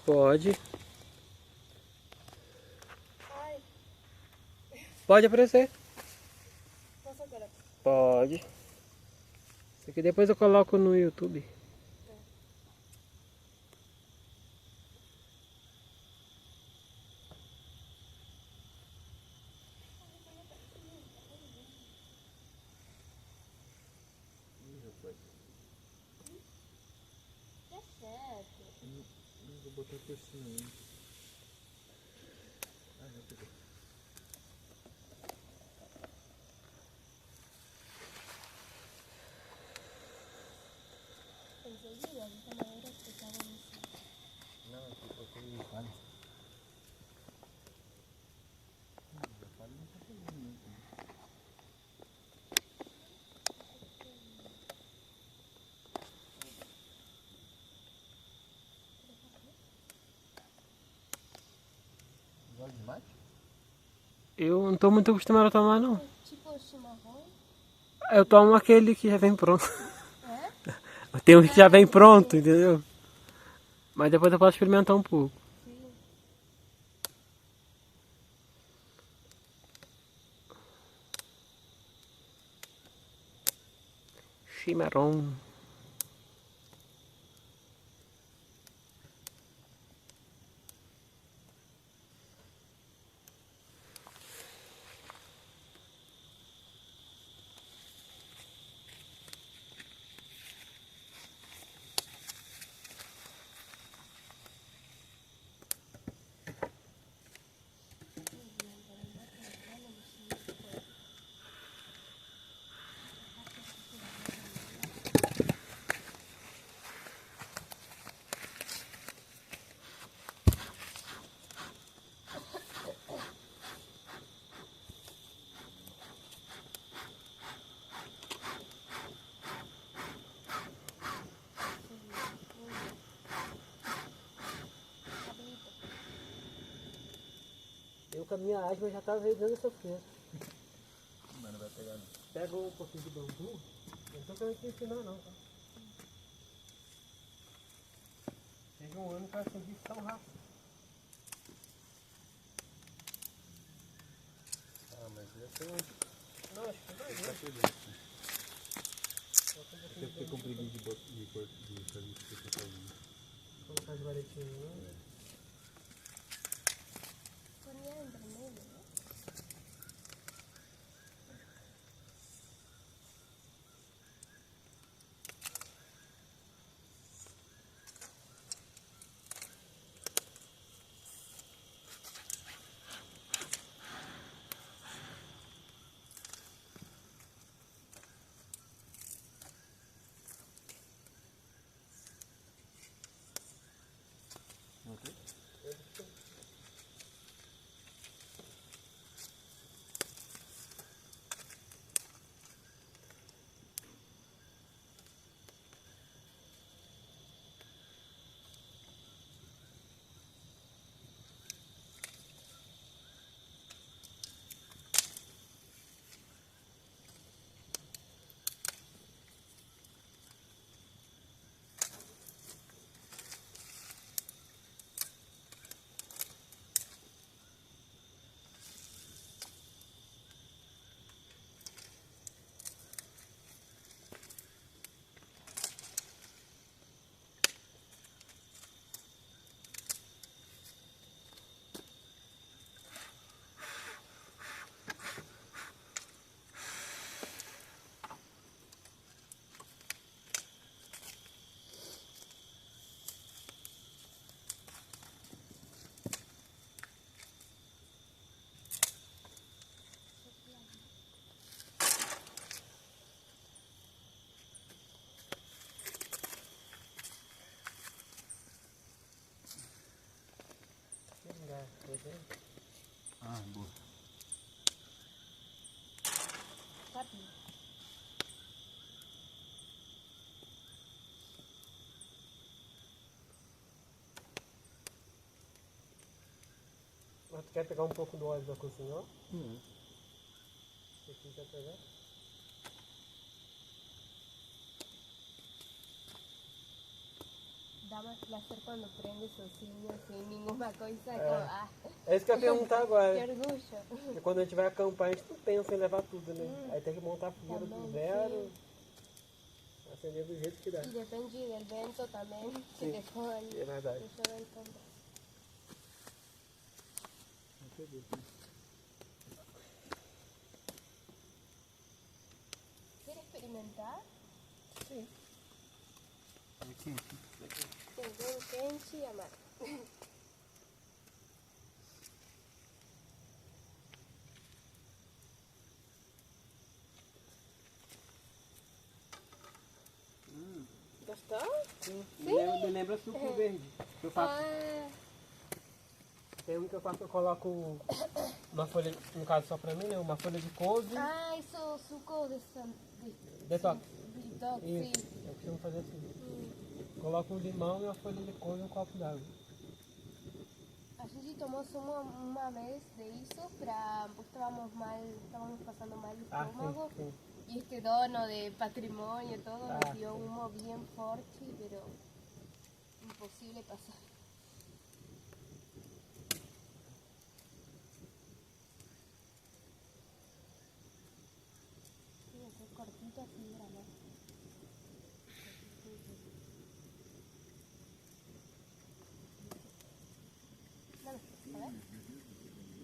Pode. Ai, Pode aparecer. posso agora? Pode. Isso aqui depois eu coloco no YouTube. Tá certo. Vou botar por cima aí. Ah, já pegou. Pensei que ia, de maneira que estava assim. Não, eu coloquei palha. A palha não tá pegando muito. Gosta de mate? Eu não tô muito acostumado a tomar, não. Tipo chimarrão? Eu tomo aquele que já vem pronto. É? Tem um que já vem pronto, entendeu? Mas depois eu posso experimentar um pouco. Sim. Chimarrão. Eu com a minha asma já tava dando sofrer. Mas não vai pegar não. Pega um pouquinho de bambu. Eu não tô querendo te ensinar não, tá? Teve um ano que eu acendi tão rápido. Ah, mas já sei onde. Não, acho que vai Tá ver. pegando. Bota um Até pouquinho de fiquei com bambu. preguiça de fazer isso que eu tô fazendo. Colocar as varetinhas, né? Ponha em vermelho, né? Ok? Ah, boa. Rápido. Mas tu quer pegar um pouco do óleo da cozinha, ó? Hum. Aqui quer pegar? dá mais prazer quando prende sozinho, sem nenhuma coisa. Como, É isso que eu ia perguntar agora. que orgulho. E quando a gente vai acampar, a gente não pensa em levar tudo, né? Aí tem que montar a fogueira do Também, zero, acender do jeito que dá. E depende do vento também, que Sim. depois É verdade. deixa eu entender. Não acredito. Quer experimentar? Sim. É quente. Tem bem quente e amargo. Gostou? Sim. Me lembra suco verde. Que eu faço. Ah, Tem um que eu faço, eu coloco uma folha, no caso só pra mim, né? Uma folha de couve. isso suco de Detox. detox, Isso. sim. Eu costumo fazer assim. Coloco um limão e uma folha de couve e um copo d'água. A gente tomou só uma vez de isso, porque estávamos passando mal de Ah, estômago. sim, sim. Y este dono de patrimonio, todo Ah, nos dio sí. un humo bien fuerte, pero imposible pasar. Tiene que ser cortito así, grande. Dame, a ver,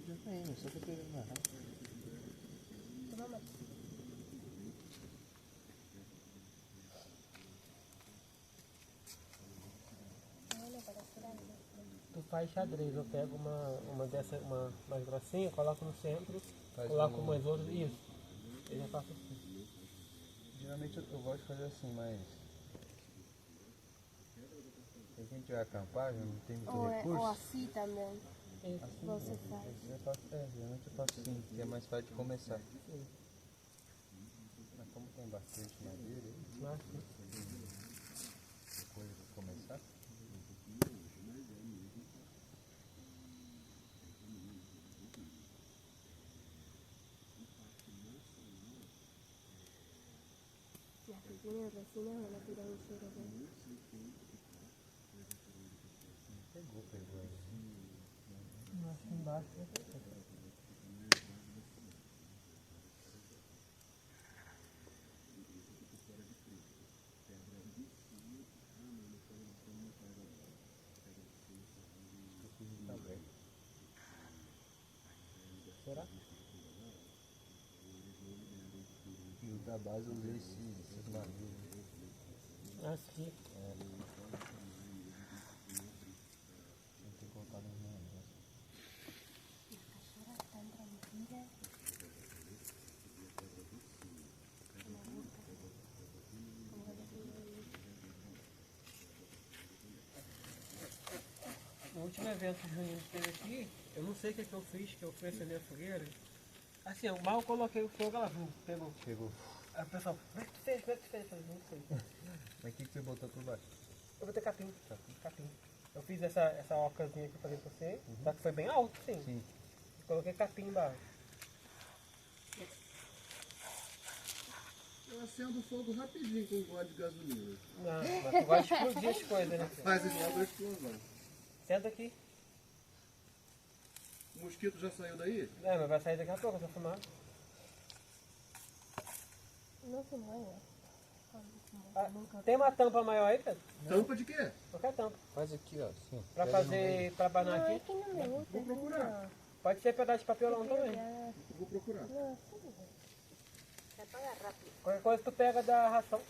Já tá indo, só tô pegando na rádio. toma más. Bueno, para hacer algo. Tu faz xadrez, eu pego uma dessa, uma mais grossinha, coloco no centro, Faz coloco um- umas outras, isso. Eu já faço assim. Geralmente eu gosto de fazer assim, mas... Se a gente vai acampar, já não tem muito O recurso. así también, Isso. você faz. Geralmente eu faço assim, que é mais fácil de começar. Mas como tem bastante madeira, Mas, coisa pra começar. Las que tienen resinas van a tirar un cero, ¿no? Pegou aí. aqui embaixo. Tá bem. Será? E o da base eu usei esses madeiras. Aqui. Tem que colocar no negócio. Las cayoras están tranquilas. No último evento junino que teve aqui, eu não sei o que eu fiz, que eu fui acender a fogueira. Assim, eu mal coloquei o fogo, ela pegou. Chegou. Aí o pessoal, como é que tu fez? Como é que tu fez? Eu falei, não sei. Mas o que você botou por baixo? Eu vou ter capim. Capim. Eu fiz essa ocazinha que eu falei pra você, só que foi bem alto, sim. Sim. Coloquei capim embaixo. Eu acendo fogo rapidinho com um gole de gasolina. Não, mas tu gosta de explodir as coisas, né? Faz logo a explosão. Senta aqui. O mosquito já saiu daí? É, mas vai sair daqui a pouco essa fumaça. No se mueve. Ah, tem uma tampa maior aí, Pedro? Tampa de quê? Qualquer tampa. Faz aqui, ó. Assim. Pra Pega no fazer, meio. pra abanar No, aqui. es que no me gusta. Vou procurar. Pode ser pedaço de papelão também. Eu vou procurar. No, sí. Se apaga rápido. Qualquer coisa tu pega da ração.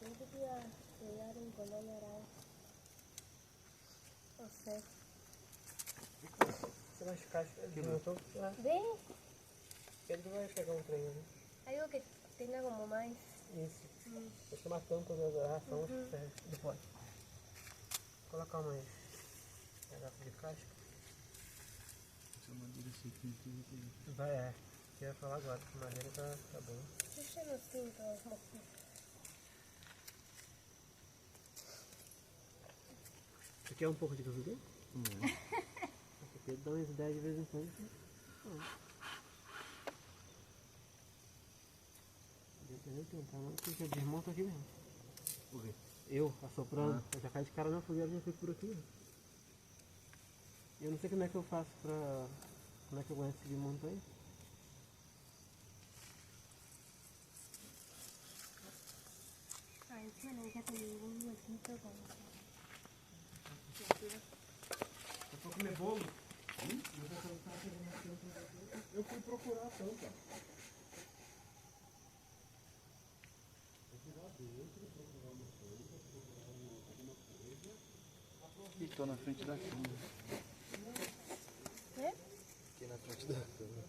Tengo que pegar un color naranja. No sé. Você vai ficar desmontou. ¿Ven? Pedro vai pegar um trem, né? Algo que tenga como más. Isso. Deixa uma tampa da ração, acho que serve. Depois. Vou colocar uma garrafa de casca. Essa madeira sequinha Vai, é. Eu ia falar agora, que madeira tá bom. Yo ya no siento los mosquitos. Você quer um pouco de gasolina? Pedro dá umas ideias de vez em quando. Dependendo de tentar, não, porque eu desmonto aqui mesmo. O quê? Eu, assoprando, eu já caí de cara na fogueira e já fico por aqui. Eu não sei como é que eu faço pra... Como é que eu aguento seguir montanha. Ay, bueno, ya te digo un huequito con... Eu vou comer bolo. Eu fui procurar a tampa. Ih, tô na frente da câmera. ¿Eh? Aqui na frente da câmera.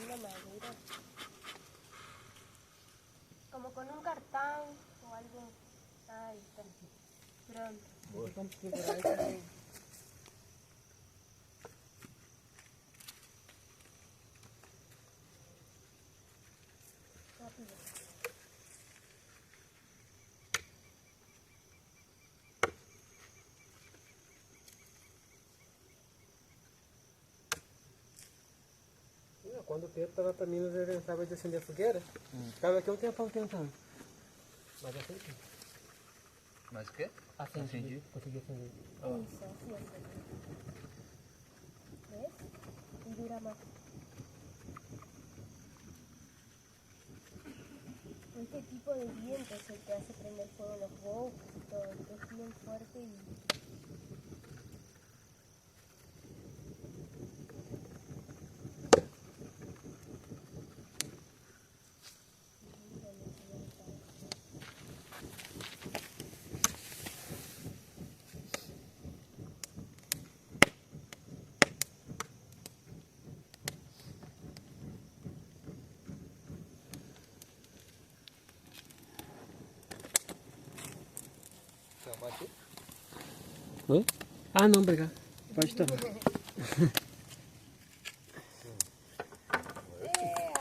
Una madera. Como con un cartón o algo. Ahí está. Pronto. Vamos segurar isso aí. Rápido. Quando o Pedro estava para Minas, ele tentava de acender a fogueira. Ficava aqui um tempão tentando. Mas acendi. Mas o quê? Acendi. Consegui acender. Eso, así es. ¿Ves? Y dura más. Este tipo de viento es el que hace prender fuego los bosques y todo. Es bien fuerte y... Oi? Ah, não, obrigado. Pode tomar.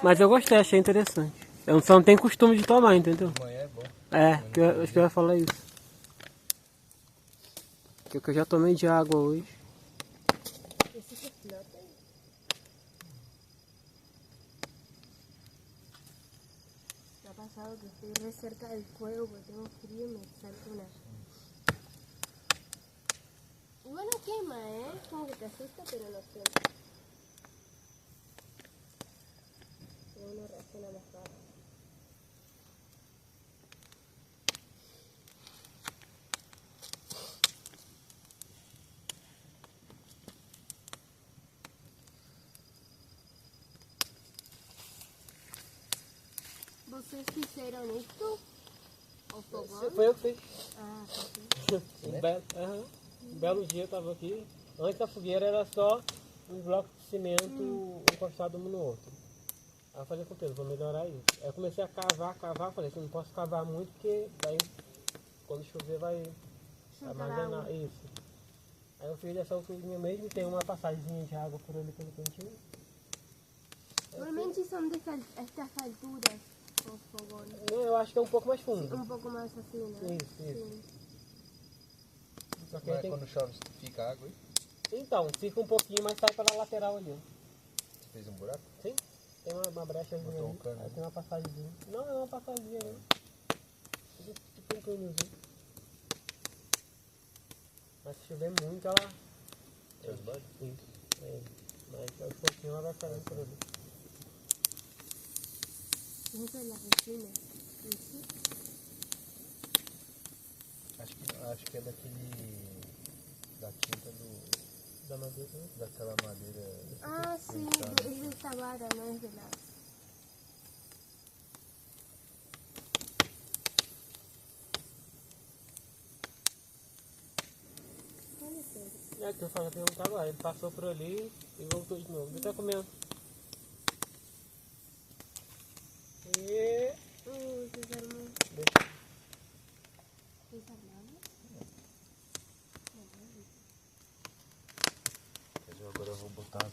Mas eu gostei, achei interessante. Eu só não tenho costume de tomar, entendeu? Amanhã é bom. Acho que eu ia falar isso. Porque eu já tomei de água hoje. ¿Ese que flota? Me ha pasado que estoy re cerca del fuego porque tengo frío y me salta una... Igual no quema, ¿eh? Como que te asusta, pero no quema. Pero uno reacciona más rápido. ¿Vocês fizeram isso? O fogão? Foi eu que fiz. Ah, tá. Um belo dia eu tava aqui. Antes a fogueira era só um bloco de cimento encostado um no outro. Aí eu falei com o Pedro, vou melhorar isso. Aí eu comecei a cavar, falei assim, não posso cavar muito porque daí quando chover vai armazenar isso. Aí eu fiz essa alturinha mesmo e tem uma passagemzinha de água por ali pelo cantinho. Normalmente son de estas alturas los fogones. Não, eu acho que é um pouco mais fundo. Un poco más así, ¿no? Isso. Só que aí Mas tem... quando chove fica água aí? Então, fica um pouquinho, mas sai pela lateral ali. Você fez um buraco? Sim, tem uma brechazinha Botou um ali. cano, Aí né? tem uma passagemzinha. Não, é uma passagemzinha ali. Tipo um canozinho. Mas se chover muito, ela... Transborda? Isso. Mas aos pouquinhos ela vai saindo por ali. Esa es la resina. ¿Sí? Acho que é daquele... Da tinta Da madeira, né? daquela madeira... Ah, sí, es de esta vara, no es de la... ¿Cuál es el? É que eu falo perguntar agora. Ele passou por ali e voltou de novo. Ele tá comendo. E... Se desarmó. Deixa. ¿Desarmado? Agora eu vou botar...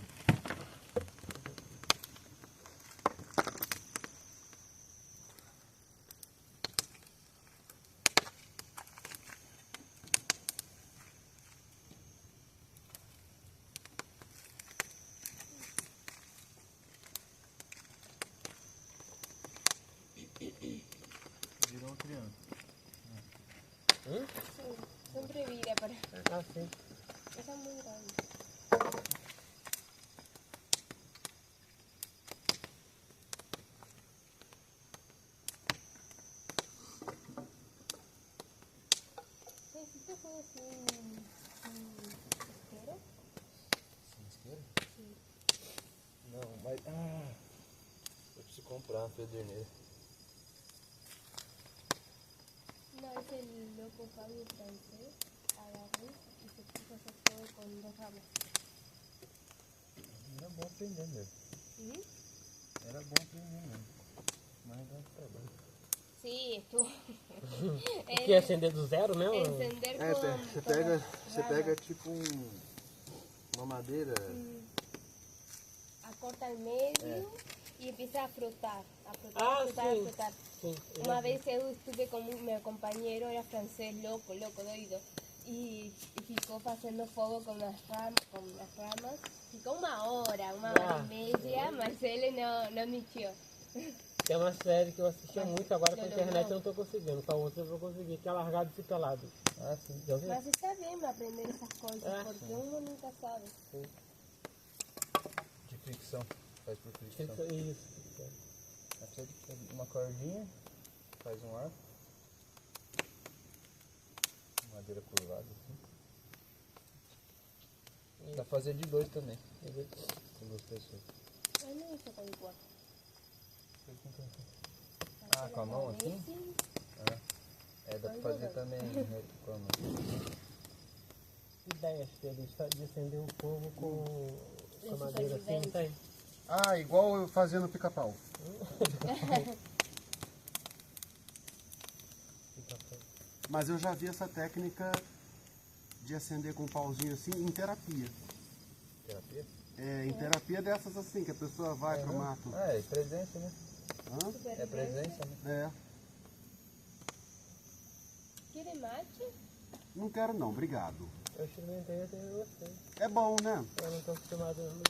Ah, sim. Esa es muy grande. Sí, sí te puedo sin isqueiro? Sem isqueiro? Sim. Não, mas. Ah! Eu preciso comprar uma pederneira. Una vez el loco Fabio francés agarró y se puso a hacer todo con 2 ramas. Era bom aprender mesmo. ¿Mm? Era bom aprender mesmo. Mas dá trabalho. Sí, estuvo. O que? Acender do zero mesmo? Encender É, con, você con pega, las você ramas. pega tipo uma madeira. Acorta al medio y empieza a frotar, a frotar, Ah, a frotar, a sim. frotar. Sim. eu já Una vi. vez eu estuve con mi compañero, era francés, loco, doido. Y ficó haciendo fuego con las ramas. Ficó una hora y media, mas ele não mexeu. Tem uma série que eu assistia Mas muito, agora com a eu internet não. eu não tô conseguindo. Com a outra eu vou conseguir, que é Largados e Pelados. Ah, sim. Já ouviu? Mas está bien aprender esas cosas, Ah, porque uno nunca sabe. De fricção. Faz por fricção. Isso. Aí precisa de fazer uma cordinha, faz um arco. Madeira curvada assim. Dá pra fazer de 2 também. Com 2 pessoas. Eu não hice con igual. Ah, com a mão assim? É, dá pra fazer também com a mão. Ideias deles de acender o fogo com a Esse madeira assim, não tem? Ah, igual eu fazendo pica-pau. Mas eu já vi essa técnica de acender com um pauzinho assim em terapia. Terapia? É, em terapia dessas assim, que a pessoa vai pro mato. Ah, é presença, né? Hã? É presença, né? É. ¿Quiere mate? Não quero não, obrigado. Eu experimentei até eu gostei. É bom, né? Eu não tô acostumado não.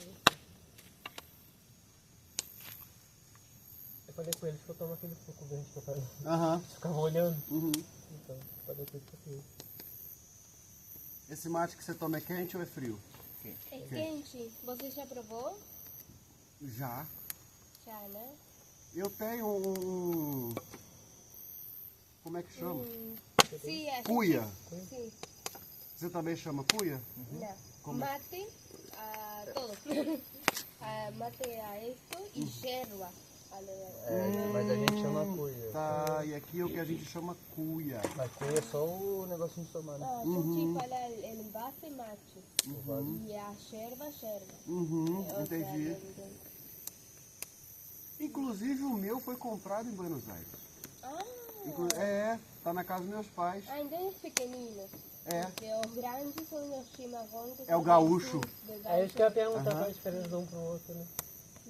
Eu falei com eles que eu tomo aquele suco verde que eu falei. Aham. Ficava olhando. Uhum. Então, falei com eles que eu fiz. Esse mate que você toma é quente ou é frio? É quente. Você já provou? Já. Já, né? Eu tenho um... Como é que chama? Sim, a gente... Cuia. Sim. Você também chama cuia? Não. Como? Mate a todo. Mate a esto y yerba. É, mas a gente chama cuia. Tá, e aqui é o que a gente chama cuia. A cuia é só o negocinho de tomar, né? A gente fala el envase mate. E a yerba. Uhum, O sea, entendi. Inclusive o meu foi comprado em Buenos Aires. É, tá na casa dos meus pais. Então é pequenino. É. Porque os grandes são os chimarrões. É o gaúcho. É isso que eu ia perguntar qual a diferença de um pro outro, né?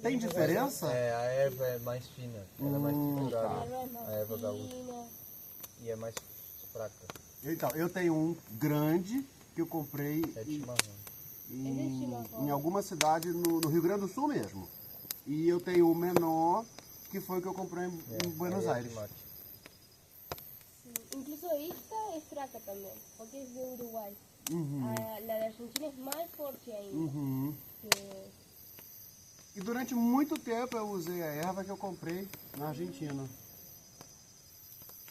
Tem diferença? É, a erva é mais fina, ela é mais triturada. A A erva gaúcha. fina. E é mais fraca. Então, eu tenho um grande que eu comprei É de chimarrão. em alguma cidade no Rio Grande do Sul mesmo. E eu tenho o menor, que foi o que eu comprei em Buenos Aí é de Aires. mate. Sí. Incluso esta es fraca también, porque es de Uruguay. La de Argentina es más fuerte ainda. Uhum. Que... E durante muito tempo eu usei a erva que eu comprei na Argentina.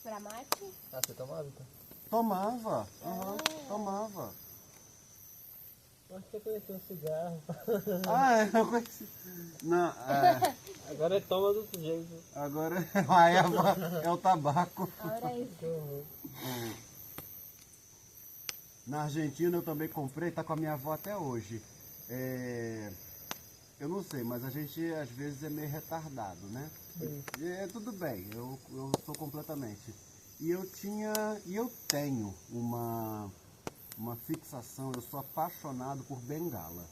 Para mate. Ah, você tomava então? Tomava, tomava. Acho que você conheceu o cigarro. Ah, eu conheci. Não, é, Agora ele toma do outro jeito. agora a erva é o tabaco. Ahora es... Que horror. Na Argentina eu também comprei, tá com a minha avó até hoje. Eu não sei, mas a gente às vezes é meio retardado, né? Tudo bem, eu sou completamente. E eu tenho uma fixação, eu sou apaixonado por bengala.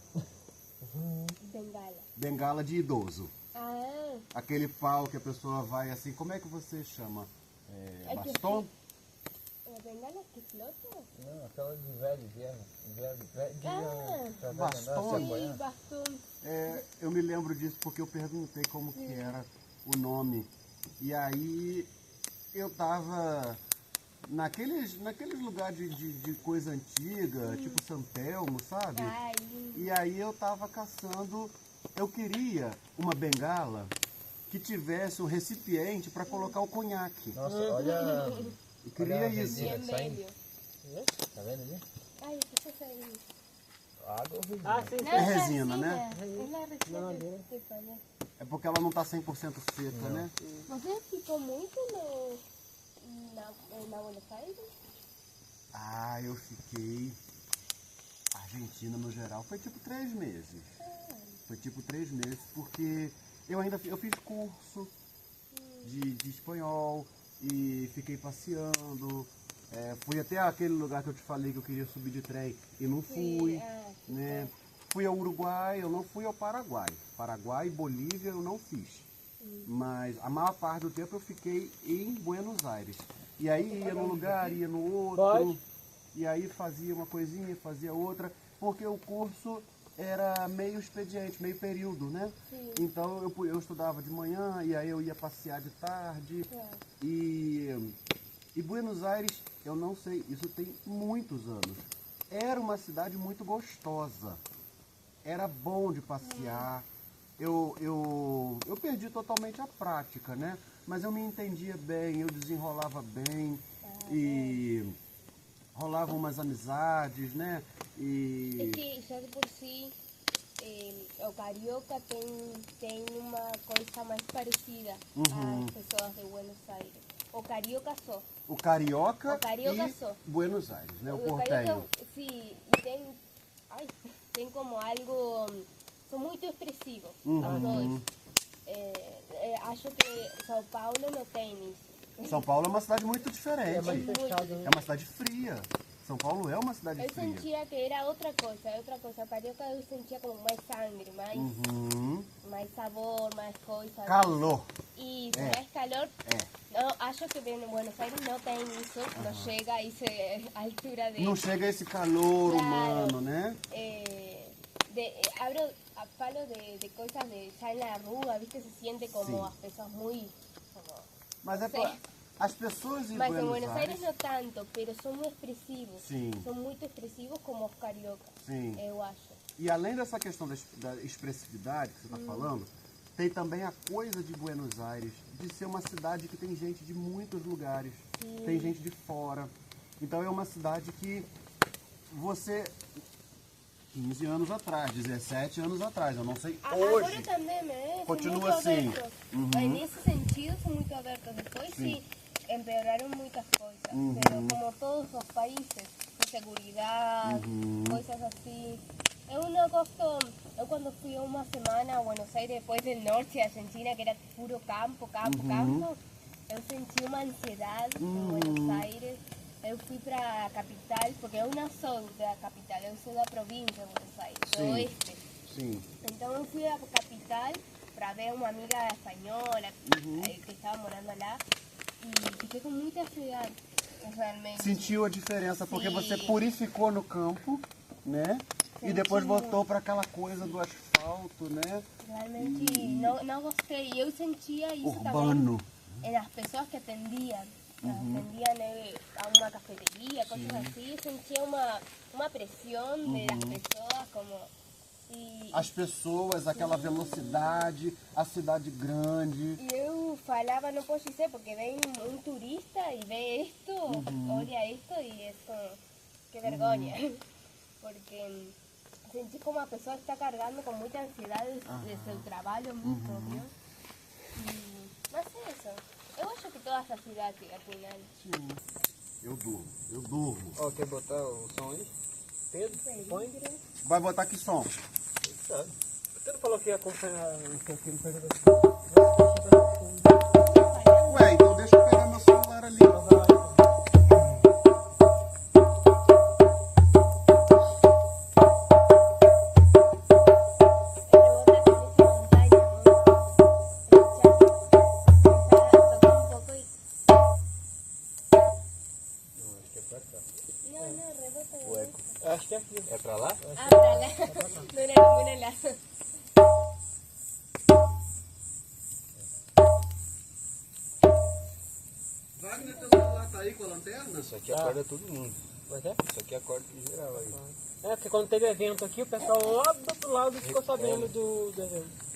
Bengala. Bengala de idoso. Ah, Aquele pau que a pessoa vai assim, como é que você chama? É que Baston? bengala que flota. Não, aquela de velho, de erva. Ah, Bastão. Sí, bastón. Eu me lembro disso porque eu perguntei como que era o nome. E aí eu tava naqueles lugares de coisa antiga, tipo São Telmo, sabe? Ai, E aí eu tava caçando, eu queria uma bengala que tivesse um recipiente para colocar o conhaque. Nossa, olha. Eu queria olha a isso. resina bien saindo. medio. Tá vendo ali? Ay, ¿qué está ahí? Ah, Água horrível. sim, No, sim. es resina, né? Es la resina No, que no. te falei. É porque ela não tá 100% seca, né? ¿Você ficou muito na Buenos Aires? Ah, eu fiquei. Argentina no geral foi tipo 3 meses. Foi tipo 3 meses porque eu fiz curso de espanhol e fiquei passeando. Fui até aquele lugar que eu te falei que eu queria subir de trem e não fui. Sí, Né? Fui ao Uruguai, eu não fui ao Paraguai. Paraguai e Bolívia eu não fiz. Mas a maior parte do tempo eu fiquei em Buenos Aires. E aí ia num lugar, ia no outro. Pode. E aí fazia uma coisinha, fazia outra. Porque o curso era meio expediente, meio período, né? Sim. Então eu estudava de manhã e aí eu ia passear de tarde. E Buenos Aires, eu não sei, isso tem muitos anos. Era uma cidade muito gostosa. Era bom de passear. Eu perdi totalmente a prática, né? Mas eu me entendia bem, eu desenrolava bem. E rolavam umas amizades, né? Es que ya de por sí o carioca tem uma coisa mais parecida às pessoas de Buenos Aires. O carioca só. O carioca, O carioca e só. Buenos Aires, né? O carioca, porteño. sim, e tem como algo, são muito expressivos, os dois. Acho que São Paulo não tem isso. São Paulo é uma cidade muito diferente. É mais fechado, né? É uma cidade fria. São Paulo é uma cidade Eu fria. sentia que era outra coisa. O carioca eu sentia como mais sangue, mais sabor, mais coisa. Calor. Isso, É. mais calor. É. Não, acho que em Buenos Aires não tem isso, não chega a essa altura de... Não chega a esse calor Claro. humano, né? Falo de coisas de ya en la rua, viste, se siente como Sim. as pessoas muy... Como, Mas é Sim. por... As pessoas em mas en Buenos Buenos Aires no tanto, pero son muy expresivos. Sim. Son muy expresivos como os cariocas, Sim. eu acho. E além dessa questão da expressividade que você está falando, tem também a coisa de Buenos Aires, de ser uma cidade que tem gente de muitos lugares, tem gente de fora. Então é uma cidade que você, 15 anos atrás, 17 anos atrás, eu não sei Agora hoje. também, né? São Continua muito assim. abertos. Mas nesse sentido são muito abertos. Depois sim, empeoraram muitas coisas. Pero como todos os países, inseguridade, coisas assim. Eu não gosto, eu quando fui uma semana a Buenos Aires, depois do norte da Argentina, que era puro campo, eu senti uma ansiedade em Buenos Aires. Eu fui para a capital, porque eu não sou da capital, eu sou da província de Buenos Aires, do oeste. Sim. Então eu fui à capital para ver uma amiga espanhola que estava morando lá e fiquei com muita ansiedade, realmente. Sentiu a diferença, porque Sim. você purificou no campo, né? E depois Senti voltou para aquela coisa do asfalto, né? Realmente não gostei. E eu sentia isso Urbano. também nas pessoas que atendiam. Atendiam a uma cafeteria, coisas assim. Eu sentia uma pressão das pessoas, como... As pessoas, aquela velocidade, a cidade grande. E eu falava, não posso dizer, porque vem um turista e vê isto, olha isto e é como, que vergonha. Porque senti como a pessoa está carregando com muita ansiedade de seu trabalho mesmo, viu? Mas é isso. Eu acho que todas as cidades, afinal. Sim. Eu durmo. Ó, quer botar o som aí? Pedro, põe. Vai botar que som? Sabe? Você não falou que ia acompanhar um pouquinho no pergunta? Ué, então deixa eu pegar meu celular ali. Acho que é aqui. É pra lá? Ah, para lá. Não era ningún lado. Wagner, teu celular tá sair com a lanterna? Isso aqui acorda todo mundo. Como é que é? Isso aqui acorda que geral aí. É, porque quando teve evento aqui, o pessoal lá do outro lado ficou sabendo do evento.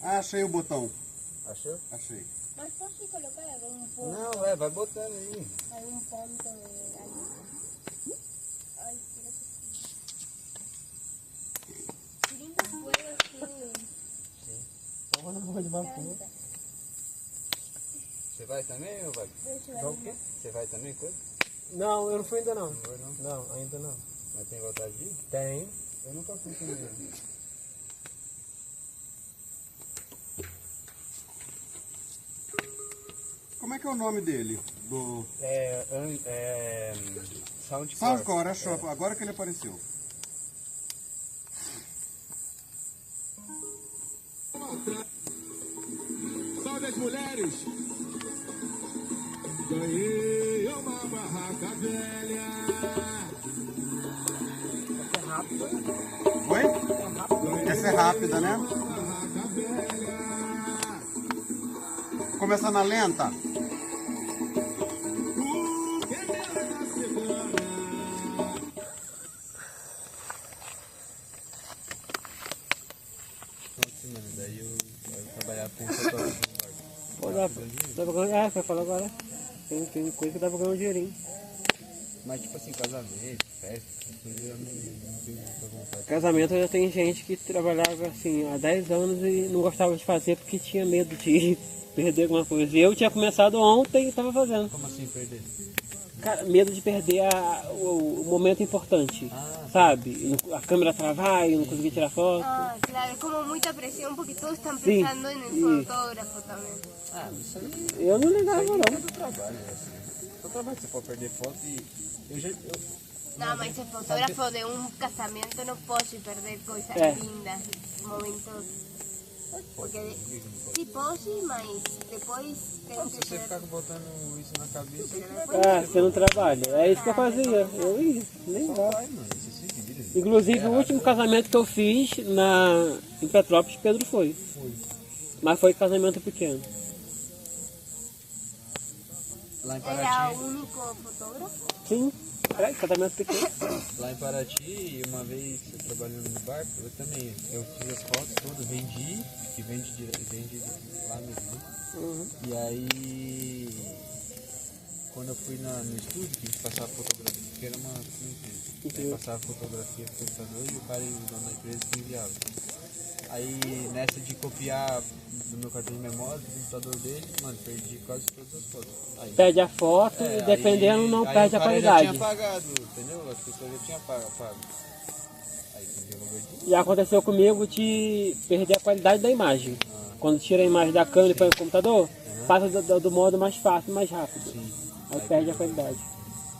Achei o botão. Achou? Achei. Más fácil colocar algún punto. Não, vai botando aí. Algún punto de algo. Ay, quiero que... Qué lindo juego, sí. Vamos na rua de Bacu. Canta. Você vai também ou vai? Deixa eu Vai o ver. quê? Você vai também, coisa? Não, eu não fui ainda não. Não vai não? Não, ainda não. Mas tem vontade de ir? Tem. Eu nunca fui também. Como é que é o nome dele? Do Soundcore. Soundcore, achou. Agora que ele apareceu. Salve as mulheres! Ganhei uma barraca velha. É rápido. Oi? Essa é rápida, né? Barraca velha. Começa na lenta. O que é da cigana? Mano, daí eu vou trabalhar com fotógrafo no barco. Pô, dá pra ganhar. É, você falou agora. Tem coisa que dá pra ganhar um dinheirinho. Mas tipo assim, casamento, festa, essas coisas eu não tenho muita vontade. Casamento já tem gente que trabalhava assim há 10 anos e não gostava de fazer porque tinha medo de perder alguma coisa. E eu tinha começado ontem e estava fazendo. Como assim perder? Cara, medo de perder o momento importante, sabe? A câmera travar e não conseguir tirar foto. Ah, claro, es como mucha presión porque todos están Sí, pensando en el sí. fotógrafo también. Ah, isso aí Eu não ligava é não. do trabalho, assim. Do trabalho você pode perder foto e eu No, mas el fotógrafo de un casamiento no puede perder cosas lindas, momentos. Porque sí puede, mas depois tem se que você ser... ficar botando isso na cabeça, Ah, você não trabalha. É isso que eu fazia. Eu ia, nem dá. vai, mano, você se vira. Inclusive o último casamento que eu fiz em Petrópolis, Pedro foi. Mas foi casamento pequeno. Lá em ¿Era Paraty, único fotógrafo? Sim, casamento pequeno. lá em Paraty, uma vez eu trabalhando no barco, eu também, eu fiz as fotos todas, vendi, que vende lá mesmo, né? E aí, quando eu fui no estúdio, tive que passar a fotografia, porque era uma empresa. Aí passava a fotografia pro computador e o cara, o dono da empresa, que enviava. Aí nessa de copiar do meu cartão de memória, do computador dele, mano, perdi quase todas as fotos. Aí, Perde a foto e dependendo não perde a o cara qualidade. já tinha pagado, entendeu? As pessoas já tinham pago. Aí tem que devolver dinheiro. E aconteceu comigo de perder a qualidade da imagem. Quando tira a imagem da câmera e põe no computador, passa do modo mais fácil, mais rápido. Sim. Aí perde a qualidade.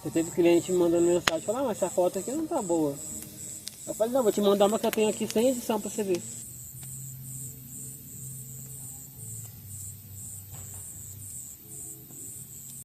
Eu teve cliente me mandando mensagem, falando, mas essa foto aqui não tá boa. Eu falei, não, vou te mandar uma que eu tenho aqui sem edição pra você ver.